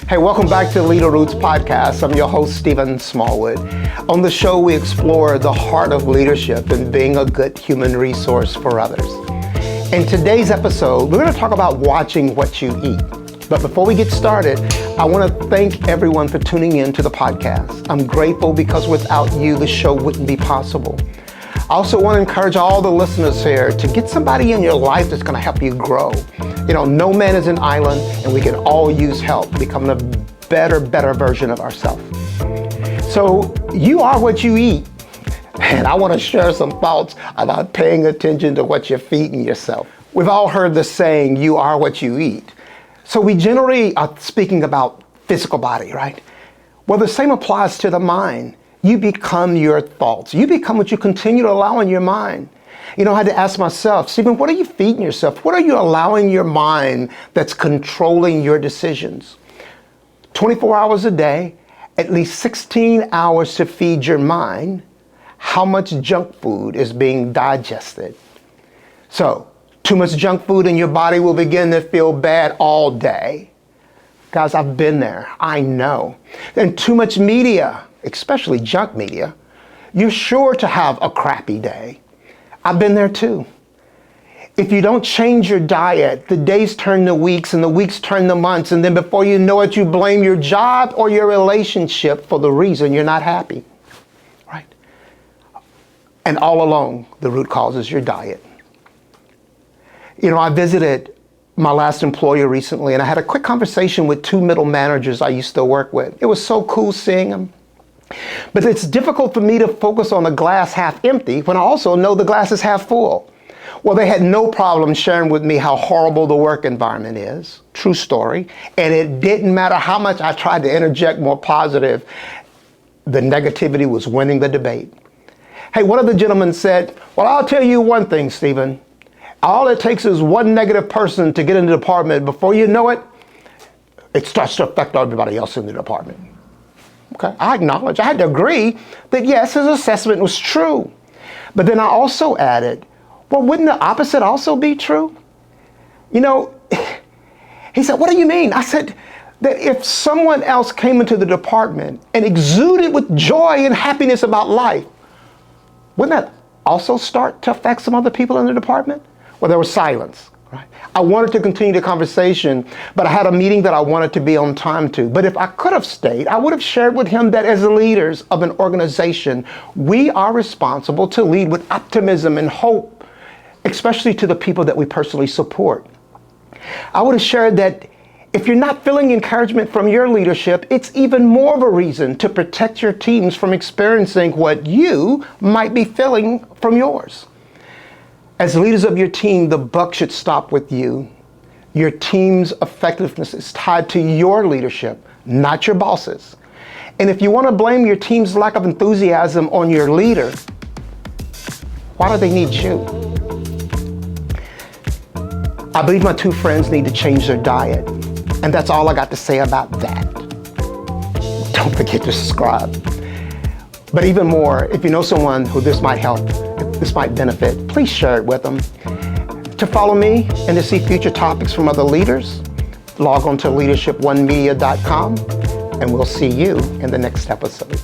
Hey, welcome back to Leader Roots Podcast. I'm your host, Stephen Smallwood. On the show, we explore the heart of leadership and being a good human resource for others. In today's episode, we're going to talk about watching what you eat. But before we get started, I want to thank everyone for tuning in to the podcast. I'm grateful because without you, the show wouldn't be possible. I also want to encourage all the listeners here to get somebody in your life that's going to help you grow. You know, no man is an island, and we can all use help becoming a better version of ourselves. So you are what you eat. And I want to share some thoughts about paying attention to what you're feeding yourself. We've all heard the saying, you are what you eat. So we generally are speaking about physical body, right? Well, the same applies to the mind. You become your thoughts. You become what you continue to allow in your mind. You know, I had to ask myself, Stephen, what are you feeding yourself? What are you allowing your mind that's controlling your decisions? 24 hours a day, at least 16 hours to feed your mind. How much junk food is being digested? So, too much junk food in your body will begin to feel bad all day. Guys, I've been there. I know. And too much media, especially junk media, you're sure to have a crappy day. I've been there too. If you don't change your diet, the days turn to weeks and the weeks turn to months, and then before you know it, you blame your job or your relationship for the reason you're not happy, right? And all along, the root cause is your diet. You know, I visited my last employer recently, and I had a quick conversation with two middle managers I used to work with. It was so cool seeing them. But it's difficult for me to focus on the glass half empty when I also know the glass is half full. Well, they had no problem sharing with me how horrible the work environment is. True story. And it didn't matter how much I tried to interject more positive, the negativity was winning the debate. Hey, one of the gentlemen said, well, I'll tell you one thing, Stephen. All it takes is one negative person to get in the department. Before you know it, it starts to affect everybody else in the department. Okay, I acknowledge, I had to agree that yes, his assessment was true. But then I also added, well, wouldn't the opposite also be true? You know, he said, what do you mean? I said that if someone else came into the department and exuded with joy and happiness about life, wouldn't that also start to affect some other people in the department? Well, there was silence. Right? I wanted to continue the conversation, but I had a meeting that I wanted to be on time to. But if I could have stayed, I would have shared with him that as leaders of an organization, we are responsible to lead with optimism and hope, especially to the people that we personally support. I would have shared that if you're not feeling encouragement from your leadership, it's even more of a reason to protect your teams from experiencing what you might be feeling from yours. As leaders of your team, the buck should stop with you. Your team's effectiveness is tied to your leadership, not your bosses. And if you want to blame your team's lack of enthusiasm on your leader, why do they need you? I believe my two friends need to change their diet. And that's all I got to say about that. Don't forget to subscribe. But even more, if you know someone who this might help, this might benefit, please share it with them. To follow me and to see future topics from other leaders, log on to leadershiponemedia.com, and we'll see you in the next episode.